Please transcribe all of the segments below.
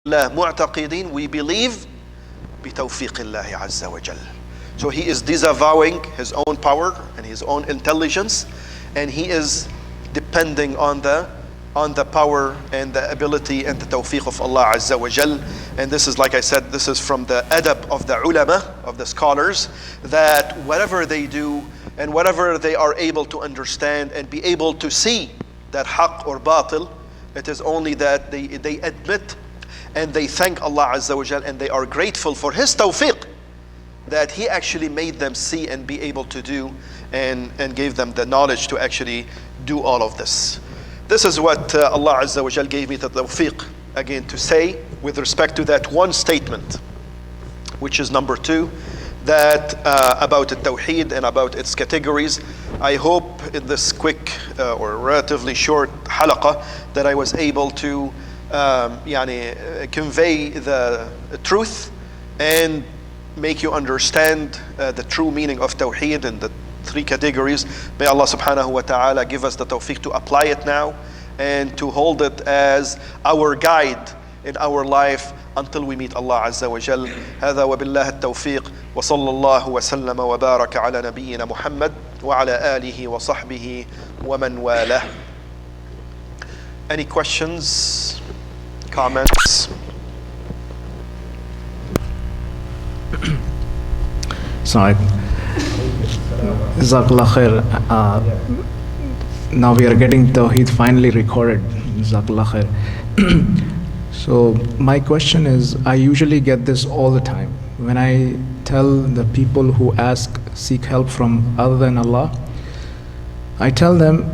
الله معتقدين, we believe بتوفيق الله عز وجل. So he is disavowing his own power and his own intelligence, and he is depending on the power and the ability and the tawfiq of Allah Azza wa Jal. And this is, like I said, this is from the adab of the ulama, of the scholars, that whatever they do and whatever they are able to understand and be able to see that haqq or batil, it is only that they admit and they thank Allah Azza wa Jal and they are grateful for His tawfiq, that He actually made them see and be able to do and gave them the knowledge to actually do all of this. This is what Allah Azza wa Jal gave me the tawfiq again to say with respect to that one statement, which is number 2, that about the Tawheed and about its categories. I hope in this quick or relatively short halaqah that I was able to convey the truth and make you understand the true meaning of Tawheed and the 3 categories. May Allah subhanahu wa ta'ala give us the tawfiq to apply it now and to hold it as our guide in our life until we meet Allah Azza wa Jal. هذا وبالله التوفيق وصلى الله وسلم وبارك على نبينا محمد وعلى آله وصحبه ومن والاه. Any questions, comments? Sorry. Jazakallah khair. Now we are getting Tawheed finally recorded. Jazakallah khair. So my question is, I usually get this all the time. When I tell the people who seek help from other than Allah, I tell them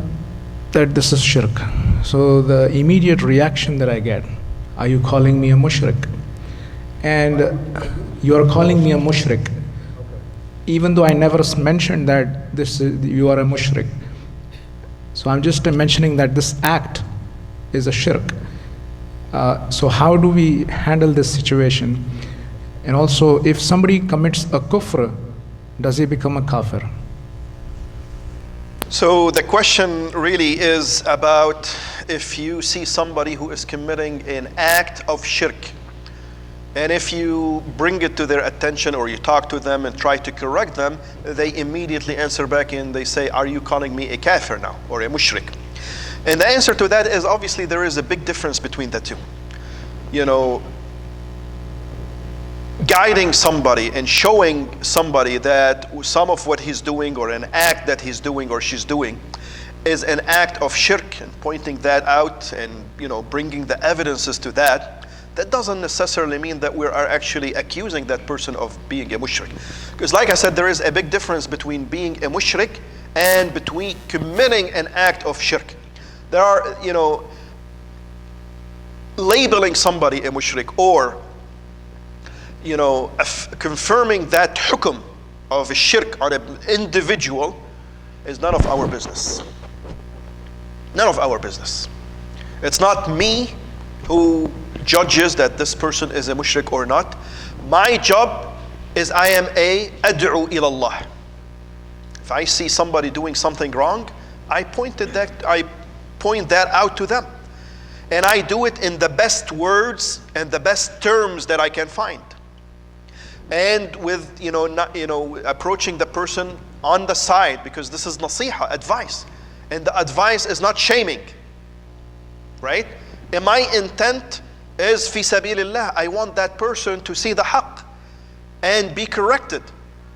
that this is shirk. So the immediate reaction that I get, are you calling me a mushrik? And you are calling me a mushrik, even though I never mentioned that you are a mushrik. So I'm just mentioning that this act is a shirk. So how do we handle this situation? And also, if somebody commits a kufr, does he become a kafir? So the question really is about if you see somebody who is committing an act of shirk, and if you bring it to their attention or you talk to them and try to correct them, they immediately answer back and they say, are you calling me a kafir now or a mushrik? And the answer to that is, obviously there is a big difference between the two. You know, guiding somebody and showing somebody that some of what he's doing or an act that he's doing or she's doing is an act of shirk, and pointing that out and bringing the evidences to that, that doesn't necessarily mean that we are actually accusing that person of being a mushrik. Because like I said, there is a big difference between being a mushrik and between committing an act of shirk. There are, labeling somebody a mushrik or, confirming that hukum of a shirk on an individual is none of our business. None of our business. It's not me who judges that this person is a mushrik or not. My job is I am a ad'u ila Allah. If I see somebody doing something wrong, I point that out to them. And I do it in the best words and the best terms that I can find. And with, approaching the person on the side, because this is nasiha, advice. And the advice is not shaming, right? And my intent is fi sabilillah. I want that person to see the haqq and be corrected.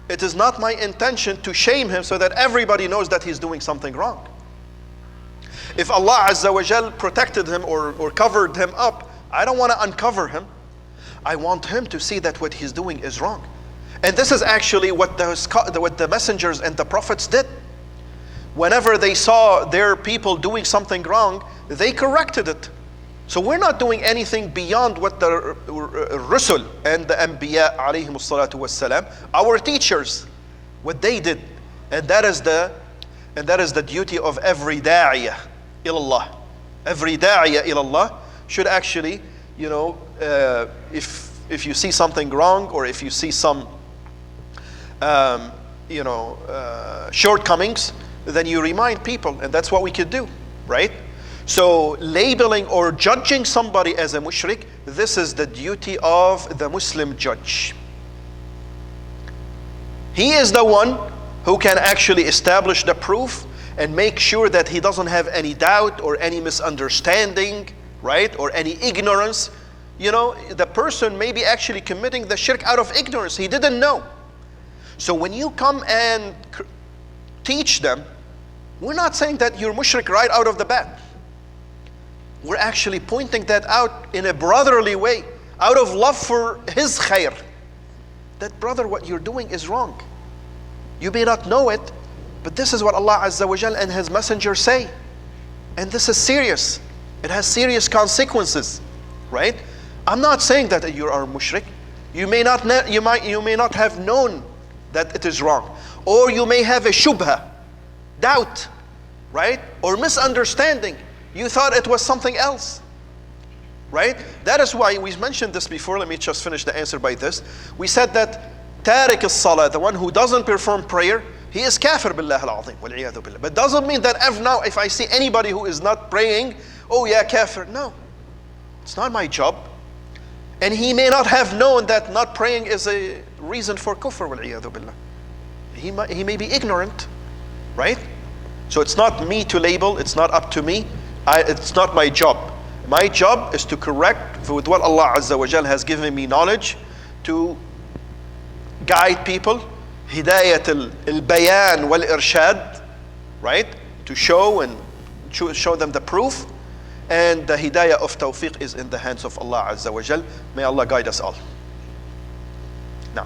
It is not my intention to shame him so that everybody knows that he's doing something wrong. If Allah Azza wa Jal protected him or covered him up, I don't want to uncover him. I want him to see that what he's doing is wrong. And this is actually what the messengers and the prophets did. Whenever they saw their people doing something wrong, they corrected it. So we're not doing anything beyond what the Rusul and the Anbiya alayhimus salatu wassalam, our teachers, what they did. And that is the duty of every da'iyah ilallah. Every da'iyah ilallah should actually, if you see something wrong or if you see some shortcomings, then you remind people, and that's what we could do, right? So labeling or judging somebody as a mushrik, this is the duty of the Muslim judge. He is the one who can actually establish the proof and make sure that he doesn't have any doubt or any misunderstanding, right? Or any ignorance. You know, the person may be actually committing the shirk out of ignorance. He didn't know. So when you come and teach them, we're not saying that you're mushrik right out of the bat. We're actually pointing that out in a brotherly way, out of love for his khair. That, brother, what you're doing is wrong. You may not know it, but this is what Allah Azza wa Jal and His Messenger say. And this is serious. It has serious consequences, right? I'm not saying that you are mushrik. You may not have known that it is wrong. Or you may have a shubha, doubt, right? Or misunderstanding. You thought it was something else, right? That is why we mentioned this before. Let me just finish the answer by this. We said that Tariq as-salah, the one who doesn't perform prayer, he is kafir billah al-azim, wal-iyadhu billah. But doesn't mean that now if I see anybody who is not praying, oh yeah, kafir. No, it's not my job. And he may not have known that not praying is a reason for kufr, wal-iyadhu billah. He may be ignorant, right? So it's not me to label, it's not up to me. It's not my job. My job is to correct with what Allah Azza wa Jal has given me knowledge, to guide people, hidayat al-bayan wal-irshad, right? To show and show them the proof. And the hidayah of tawfiq is in the hands of Allah Azza wa Jal. May Allah guide us all. Now,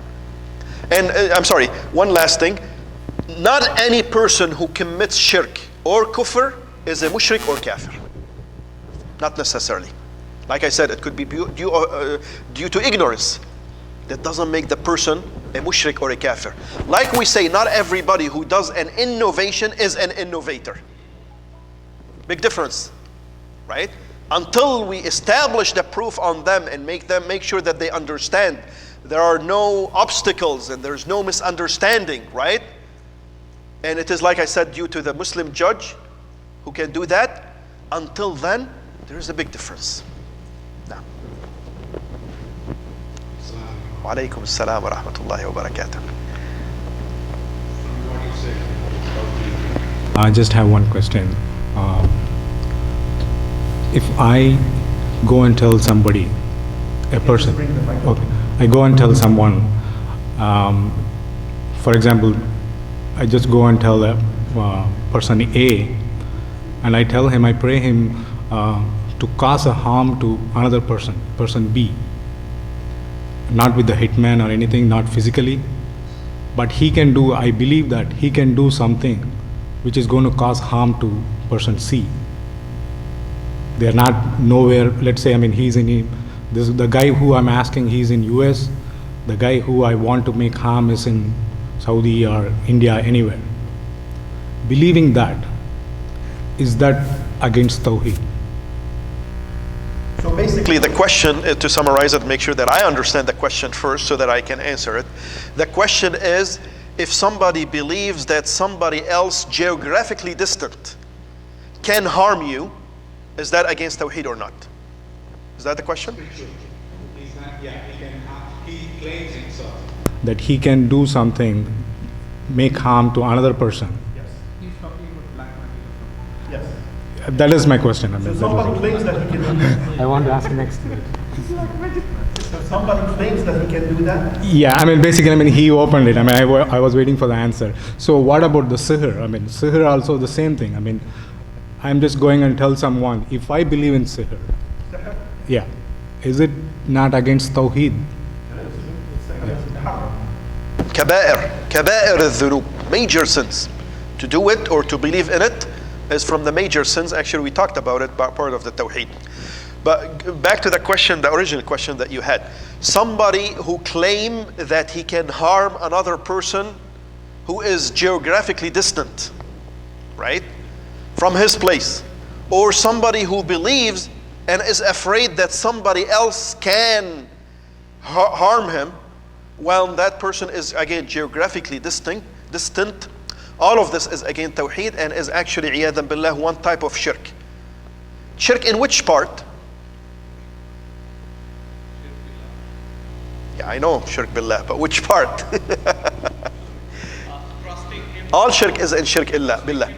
and I'm sorry, one last thing. Not any person who commits shirk or kufr is a mushrik or kafir. Not necessarily. Like I said, it could be due to ignorance. That doesn't make the person a mushrik or a kafir. Like we say, not everybody who does an innovation is an innovator. Big difference, right? Until we establish the proof on them and make sure that they understand there are no obstacles and there's no misunderstanding, right? And it is, like I said, due to the Muslim judge who can do that. Until then, there is a big difference. Now. Wa alaikum assalam wa rahmatullahi wa barakatuh. I just have one question. If I go and tell somebody, a person, okay, I go and tell someone, for example, I just go and tell a person A, and I tell him, I pray him to cause a harm to another person B, not with the hitman or anything, not physically, but he can do, I believe that he can do something which is going to cause harm to person C. They're not nowhere, let's say, I mean, the guy who I'm asking, he's in US, the guy who I want to make harm is in Saudi or India, anywhere. Believing that, is that against Tawheed? So basically the question, to summarize it, make sure that I understand the question first so that I can answer it. The question is, if somebody believes that somebody else geographically distant can harm you, is that against Tawheed or not? Is that the question? He claims himself that he can do something, make harm to another person. Yes. He's talking about black magic. Yes. That is my question. I mean, So somebody claims that he can do that. I want to ask next. So somebody claims that he can do that. Yeah, I mean, basically, I mean, he opened it. I mean, I was waiting for the answer. So what about the sihr? I mean, sihr also the same thing. I mean, I'm just going and tell someone, if I believe in sihr, yeah, is it not against Tawheed? Kaba'ir al-dhunub, major sins. To do it or to believe in it is from the major sins. Actually, we talked about it, part of the Tawheed. But back to the question, the original question that you had. Somebody who claim that he can harm another person who is geographically distant, right, from his place. Or somebody who believes and is afraid that somebody else can harm him, while that person is, again, geographically distant. All of this is again Tawheed and is actually, iyadan billah, one type of shirk. Shirk in which part? Yeah, I know shirk billah, but which part? All shirk is in shirk billah.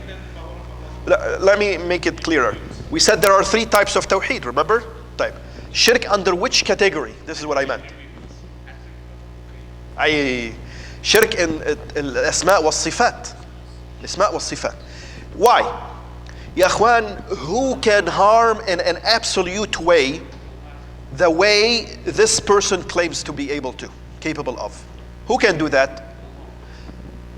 Let me make it clearer. We said there are three types of tawheed, remember? Type. Shirk under which category? This is what I meant. Shirk in al-asma' was-sifat. Al-asma' was-sifat. Why? Ya akhwan, who can harm in an absolute way the way this person claims to be capable of? Who can do that?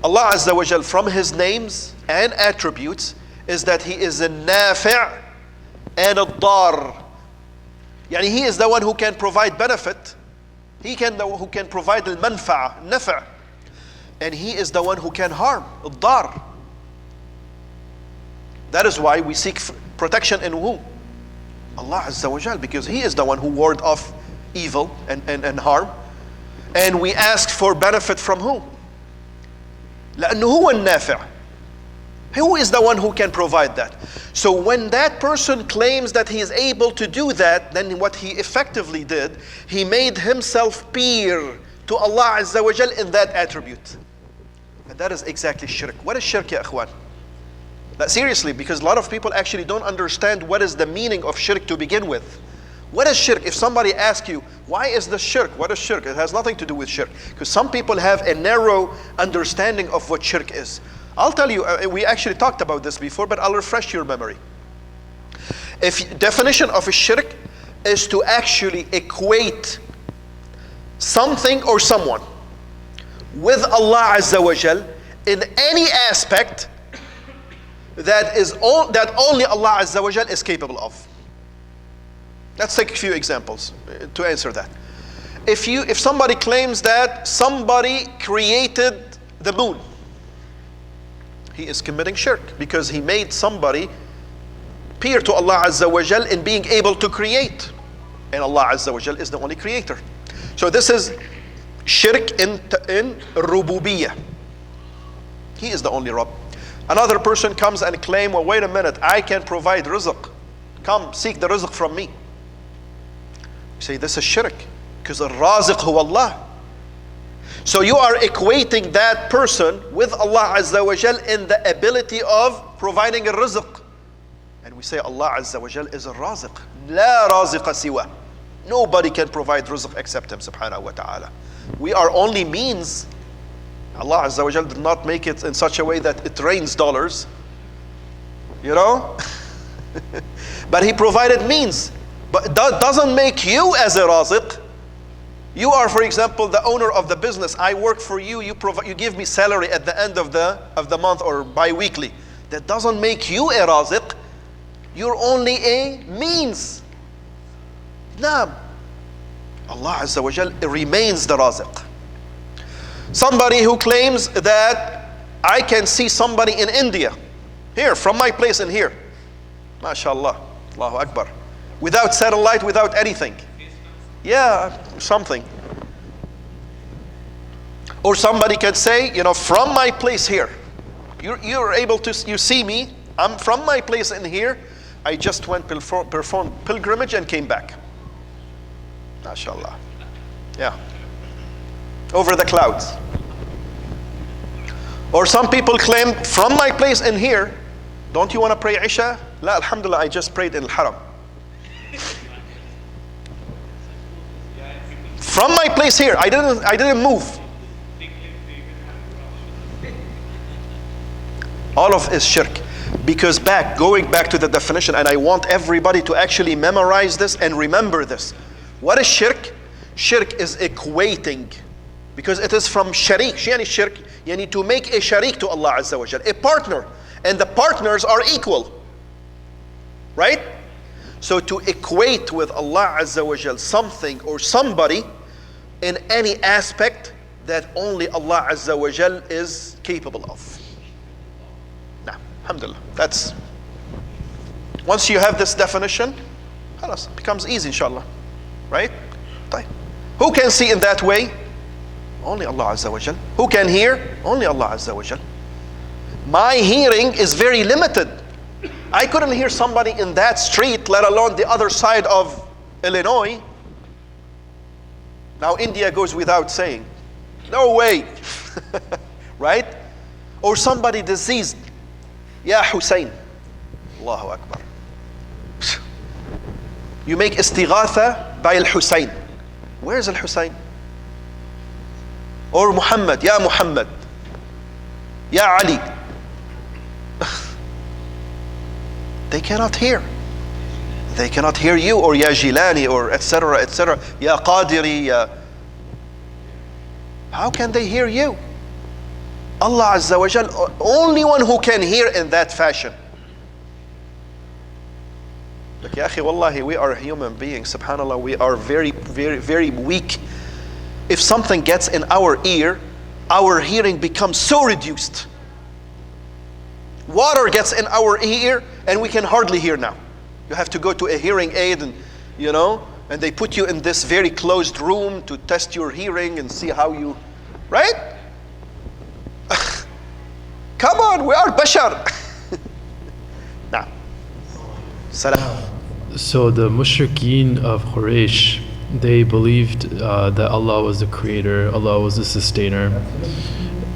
Allah Azza wa Jal, from His names and attributes, is that He is a nafi' and a dar. Yani He is the one who can provide benefit. Who can provide al-manfa'a, nafa'. And He is the one who can harm, al-dar. That is why we seek protection in whom? Allah Azza wa Jal, because He is the one who ward off evil and harm. And we ask for benefit from whom? لأنه هو النافع. Who is the one who can provide that? So when that person claims that he is able to do that, then what he effectively did, he made himself peer to Allah Azza wa Jal in that attribute. And that is exactly shirk. What is shirk, ya akhwan? Seriously, because a lot of people actually don't understand what is the meaning of shirk to begin with. What is shirk? If somebody asks you, why is this shirk? What is shirk? It has nothing to do with shirk. Because some people have a narrow understanding of what shirk is. I'll tell you, we actually talked about this before, but I'll refresh your memory. If definition of a shirk is to actually equate something or someone with Allah Azza wa Jal in any aspect that only Allah Azza wa Jal is capable of. Let's take a few examples to answer that. If somebody claims that somebody created the moon, he is committing shirk because he made somebody peer to Allah Azza wa Jal in being able to create. And Allah Azza wa Jal is the only creator. So this is shirk in rububiyyah. He is the only Rabb. Another person comes and claim, well, wait a minute, I can provide rizq. Come, seek the rizq from me. You say this is shirk because al-raziq huwa Allah. So you are equating that person with Allah Azza wa Jal in the ability of providing a rizq. And we say Allah Azza wa Jal is a raziq. La raziqa siwa. Nobody can provide rizq except Him subhanahu wa ta'ala. We are only means. Allah Azza wa Jal did not make it in such a way that it rains dollars. You know? But He provided means. But that doesn't make you as a raziq. You are, for example, the owner of the business. I work for you. You give me salary at the end of the month or bi-weekly. That doesn't make you a raziq. You're only a means. Naam. Allah Azza wa Jal remains the raziq. Somebody who claims that I can see somebody in India, here, from my place in here. MashaAllah. Allahu Akbar. Without satellite, without anything. Yeah, something. Or somebody can say, from my place here. You're able to, you see me, I'm from my place in here. I just went performed pilgrimage and came back. MashaAllah. Yeah. Over the clouds. Or some people claim, from my place in here, don't you want to pray Isha? La, alhamdulillah, I just prayed in Al-Haram. From my place here, I didn't move. All of is shirk. Because going back to the definition, and I want everybody to actually memorize this and remember this. What is shirk? Shirk is equating. Because it is from sharik. Yani shirk, yani to make a sharik to Allah Azza wa Jal, a partner. And the partners are equal. Right? So to equate with Allah Azza wa Jal something or somebody in any aspect that only Allah Azza wa Jal is capable of. Now, alhamdulillah. That's, once you have this definition, it becomes easy, inshallah. Right? Who can see in that way? Only Allah Azza wa Jal. Who can hear? Only Allah Azza wa Jal. My hearing is very limited. I couldn't hear somebody in that street, let alone the other side of Illinois. Now India goes without saying. No way. Right? Or somebody diseased. Ya Hussein. Allahu Akbar. You make istighatha by Al-Hussein. Where's Al-Hussein? Or Muhammad, Ya Muhammad. Ya Ali. They cannot hear. They cannot hear you, or Ya Jilani, or etc., etc. Ya Qadiri, ya... How can they hear you? Allah Azza wa Jal, only one who can hear in that fashion. Look, Ya akhi, wallahi, we are human beings, subhanAllah, we are very, very, very weak. If something gets in our ear, our hearing becomes so reduced. Water gets in our ear and we can hardly hear now. You have to go to a hearing aid and, and they put you in this very closed room to test your hearing and see how you, right? Come on, we are bashar. Now, salam. So the mushrikeen of Quraysh, they believed that Allah was the creator, Allah was the sustainer,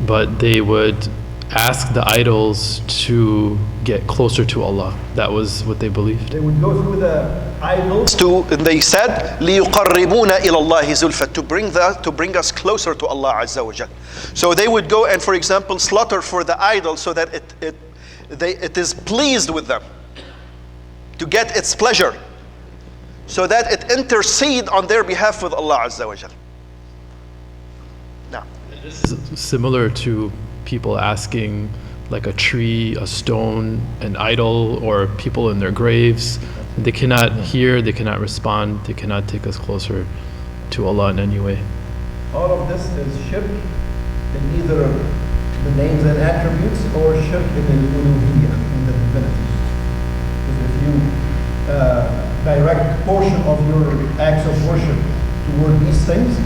but they would ask the idols to get closer to Allah. That was what they believed. They would go through the idols and they said, لِيُقَرِّبُونَ إِلَى اللَّهِ زُلْفَةً, to bring us closer to Allah Azza wa Jal. So they would go and, for example, slaughter for the idol so that it is pleased with them, to get its pleasure, so that it intercede on their behalf with Allah Azza wa Jal. Now, similar to people asking like a tree, a stone, an idol, or people in their graves. They cannot hear, they cannot respond, they cannot take us closer to Allah in any way. All of this is shirk in either the names and attributes or shirk in the uluhiyyah, in the divinity. Because if you direct portion of your acts of worship toward these things,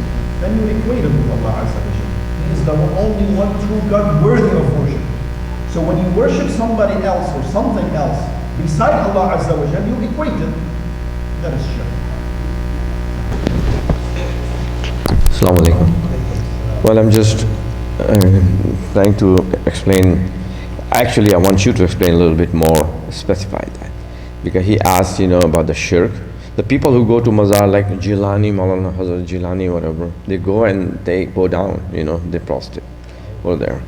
then you equate it with Allah Azza wa Jalla. He is the only one true God worthy of worship. So when you worship somebody else or something else beside Allah Azza wa Jalla, you equate it. That is shirk. Assalamu alaikum. Well, I'm just trying to explain. Actually, I want you to explain a little bit more, specify that. Because he asked, about the shirk. The people who go to Mazar like Jilani, Maulana Hazrat Jilani, whatever, they go and they bow down, they prostrate over there,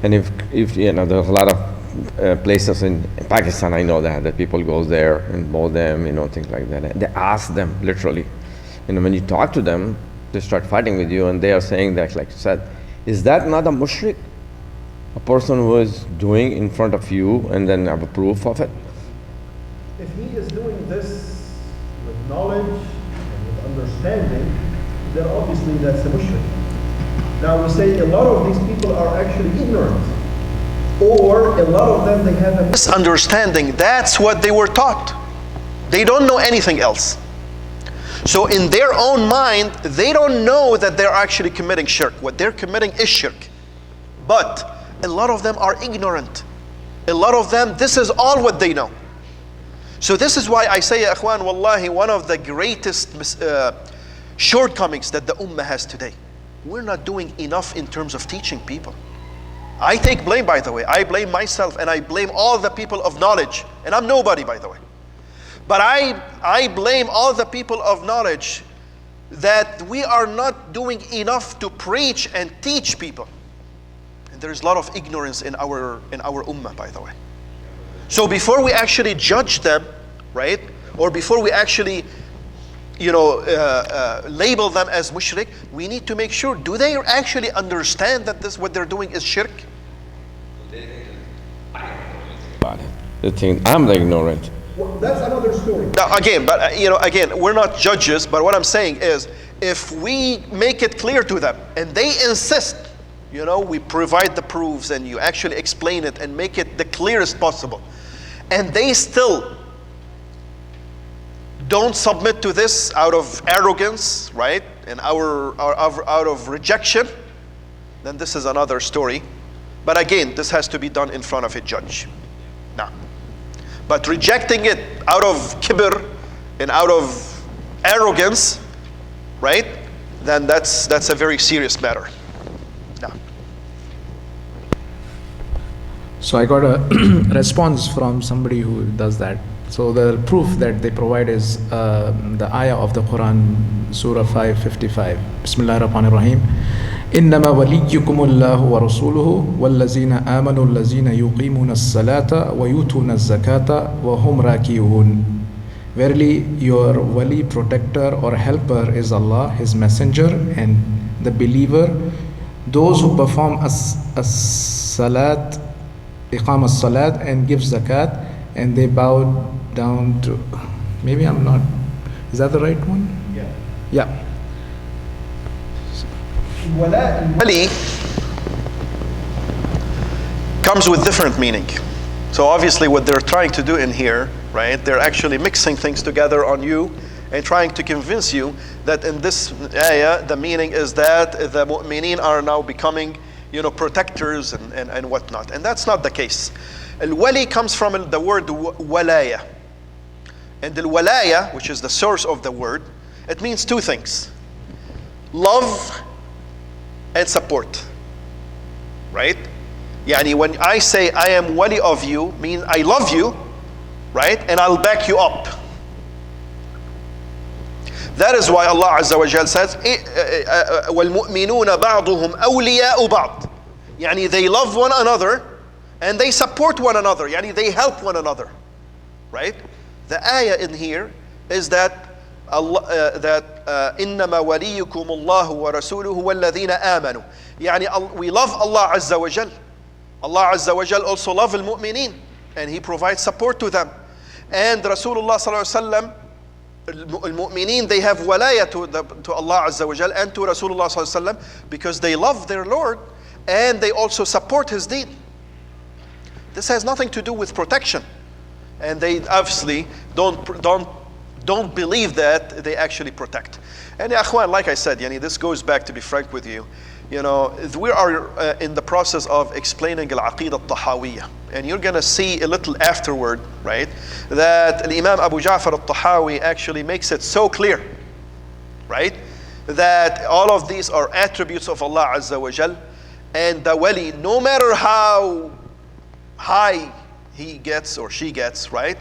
And if there's a lot of places in Pakistan, I know that people go there and bow them, things like that. They ask them, literally. When you talk to them, they start fighting with you and they are saying that, like you said, is that not a mushrik? A person who is doing in front of you and then have a proof of it? If he is doing this with knowledge and with understanding, then obviously that's a mushrik. Now we say a lot of these people are actually ignorant, or a lot of them, they have a misunderstanding. That's what they were taught. They don't know anything else. So in their own mind, they don't know that they're actually committing shirk. What they're committing is shirk. But a lot of them are ignorant. A lot of them, this is all what they know. So this is why I say, ya akhwan, wallahi, one of the greatest shortcomings that the ummah has today. We're not doing enough in terms of teaching people. I take blame, by the way. I blame myself and I blame all the people of knowledge. And I'm nobody, by the way. But I blame all the people of knowledge that we are not doing enough to preach and teach people. And there's a lot of ignorance in our ummah, by the way. So before we actually judge them, right? Or before we actually, label them as mushrik, we need to make sure, do they actually understand that this, what they're doing is shirk? They think I'm the ignorant. Well, that's another story. Now, again, we're not judges, but what I'm saying is, if we make it clear to them and they insist, we provide the proofs and you actually explain it and make it the clearest possible, and they still don't submit to this out of arrogance, right? And out of rejection, then this is another story. But again, this has to be done in front of a judge. Now, But rejecting it out of kibr and out of arrogance, right? Then that's a very serious matter. Now. So I got a response from somebody who does that. So the proof that they provide is the ayah of the Quran, Surah 555. Bismillah ar-Rahman ar-Rahim. إنما وليكم الله ورسوله والذين آمنوا الذين يقيمون الصلاة ويؤتون الزكاة وهم راكعون. Verily, your wali, protector or helper is Allah, His messenger, and the believer, those who perform as-salat, iqam as-salat, and give zakat, and they bow down to, maybe I'm not, is that the right one? Yeah. Yeah. Wali comes with different meaning. So obviously what they're trying to do in here, right, they're actually mixing things together on you and trying to convince you that in this ayah, the meaning is that the mu'mineen are now becoming, protectors and whatnot. And that's not the case. Al-wali comes from the word walaya. And al-walaya, which is the source of the word, it means two things. Love and support. Right? Yani when I say I am wali of you, means I love you, right? And I'll back you up. That is why Allah Azza wa Jal says, وَالْمُؤْمِنُونَ بَعْضُهُمْ أَوْلِيَاءُ بَعْضٍ. Yani they love one another and they support one another. Yani they help one another. Right? The ayah in here is that إنما وليكم الله ورسوله والذين آمنوا. يعني we love Allah Azza wa Jal. Allah Azza wa Jal also love al-mu'mineen and He provides support to them. And Rasulullah sallallahu alaihi wasallam, al-mu'mineen, they have walaya to Allah Azza wa Jal and to Rasulullah sallallahu alaihi wasallam because they love their Lord and they also support His deen. This has nothing to do with protection. And they obviously don't believe that they actually protect. And ya akhwan, like I said, this goes back, to be frank with you, we are in the process of explaining Al-Aqidah Al-Tahawiyah. And you're going to see a little afterward, right, that Imam Abu Ja'far Al-Tahawi actually makes it so clear, right, that all of these are attributes of Allah Azza wa Jal. And the wali, no matter how high he gets or she gets, right,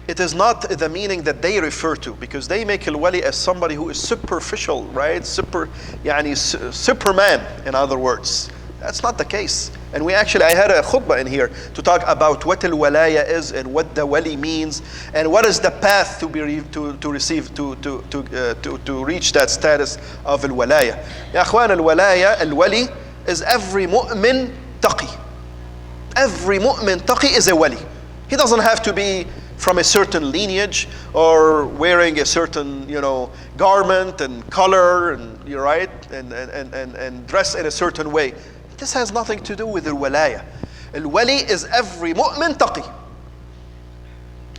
it is not the meaning that they refer to, because they make al-wali as somebody who is superficial, right? Superman, in other words. That's not the case. And I had a khutbah in here to talk about what al-walaya is and what the wali means and what is the path to reach that status of al-walaya. Ya akhwan, al-walaya, al-wali is every mu'min taqi. Every mu'min taqi is a wali. He doesn't have to be from a certain lineage or wearing a certain, garment and color and you're right and dress in a certain way. This has nothing to do with al-walaya. Al-wali is every mu'min taqi.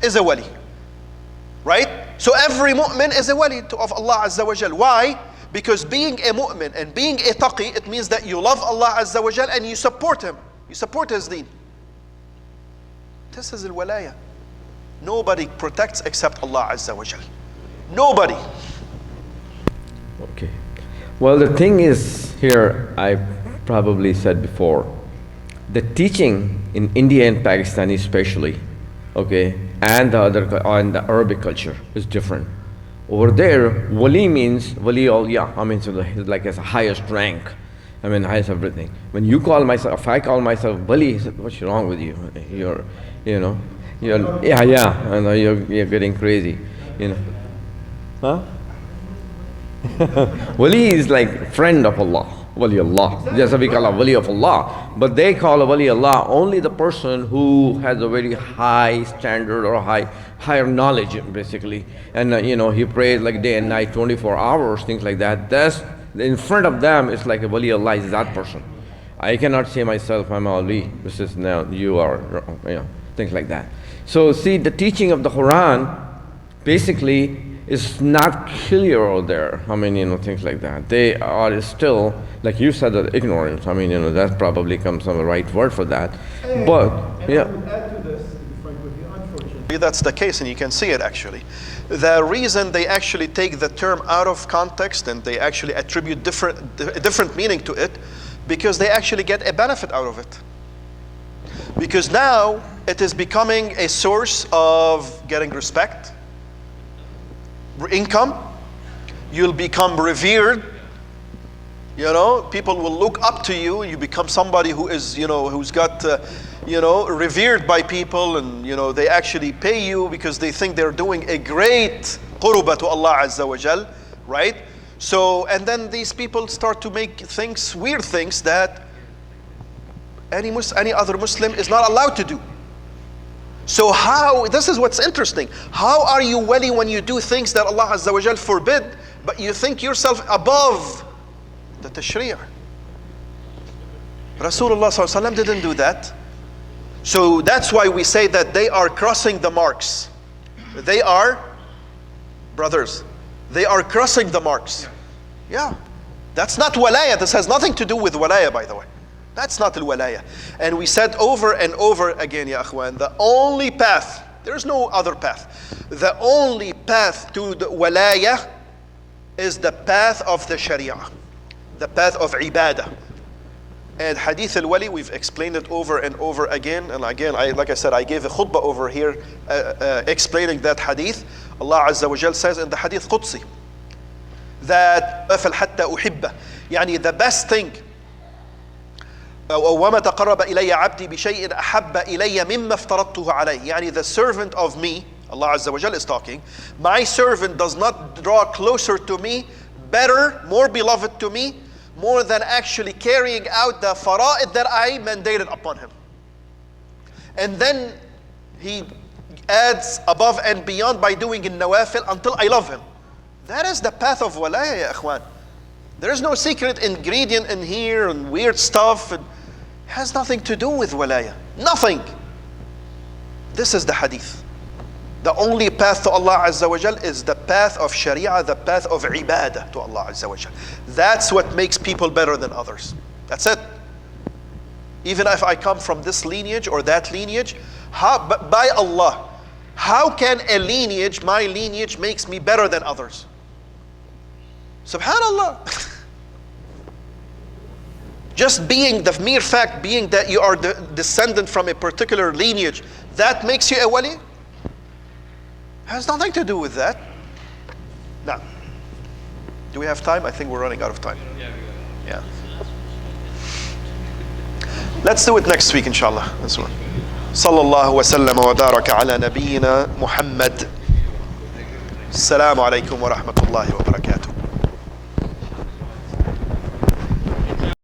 Is a wali. Right? So every mu'min is a wali of Allah Azza wa Jal. Why? Because being a mu'min and being a taqi, it means that you love Allah Azza wa Jal and you support Him. You support His deen. This is al-walaya. Nobody protects except Allah Azza wa Jal. Nobody. Okay. Well, the thing is here, I probably said before, the teaching in India and Pakistan especially, okay, and the Arabic culture is different. Over there, wali means wali awliya. So it's like as a highest rank. Highest everything. When you call myself, if I call myself wali, he said, what's wrong with you? You're getting crazy, Huh? Wali is like friend of Allah, wali Allah. Just we call a wali of Allah. But they call a wali Allah only the person who has a very high standard or higher knowledge, basically. And he prays like day and night, 24 hours, things like that. That's in front of them. It's like a wali Allah is that person. I cannot say myself I'm a wali. This is now you are, things like that. So see, the teaching of the Quran basically is not clear out there. Things like that. They are still, like you said, that ignorance. That probably comes from the right word for that. And but I would add to this, to be frank with you, That's the case, and you can see it actually. The reason they actually take the term out of context and they actually attribute different meaning to it, because they actually get a benefit out of it. Because now it is becoming a source of getting respect, income. You'll become revered. You know, people will look up to you. You become somebody who is, who's got, revered by people, and they actually pay you because they think they're doing a great qurba to Allah Azza wa Jal, right? So, and then these people start to make weird things that any other Muslim is not allowed to do. So this is what's interesting. How are you wali when you do things that Allah Azza wa Jal forbid, but you think yourself above the tashri'ah? Rasulullah Sallallahu Alaihi Wasallam didn't do that. So that's why we say that they are crossing the marks. They are, brothers, they are crossing the marks. Yeah. That's not walaya. This has nothing to do with walaya, by the way. That's not al-walaya. And we said over and over again, ya akhwan, the only path, there's no other path. The only path to the walaya is the path of the sharia, the path of ibadah. And hadith al-wali, we've explained it over and over again. And again, like I said, I gave a khutbah over here explaining that hadith. Allah Azza wa Jal says in the hadith Qudsi that أَفَلْ حَتَّى أُحِبَّ, يعني the best thing, وَمَا تَقَرَّبَ إِلَيَّ عَبْدِي بِشَيْءٍ أَحَبَّ إِلَيَّ مِمَّا افْتَرَضْتُهُ عَلَيْهِ, يعني the servant of me, Allah Azza wa Jal is talking, my servant does not draw closer to me, better, more beloved to me, more than actually carrying out the fara'id that I mandated upon him. And then he adds above and beyond by doing in nawafil until I love him. That is the path of walaya, ya ikhwan. There is no secret ingredient in here and weird stuff. It has nothing to do with walaya. Nothing. This is the hadith. The only path to Allah Azza wa Jal is the path of sharia, the path of ibadah to Allah Azza wa Jal. That's what makes people better than others. That's it. Even if I come from this lineage or that lineage, by Allah, how can a lineage, my lineage, makes me better than others? Subhanallah. Just being the mere fact, being that you are the descendant from a particular lineage, that makes you a wali? Has nothing to do with that. Now, do we have time? I think we're running out of time. Yeah. Let's do it next week, inshallah. That's one. Sallallahu wa sallam wa baraka ala nabiyyina Muhammad. Assalamu alaikum wa rahmatullahi wa barakatuh.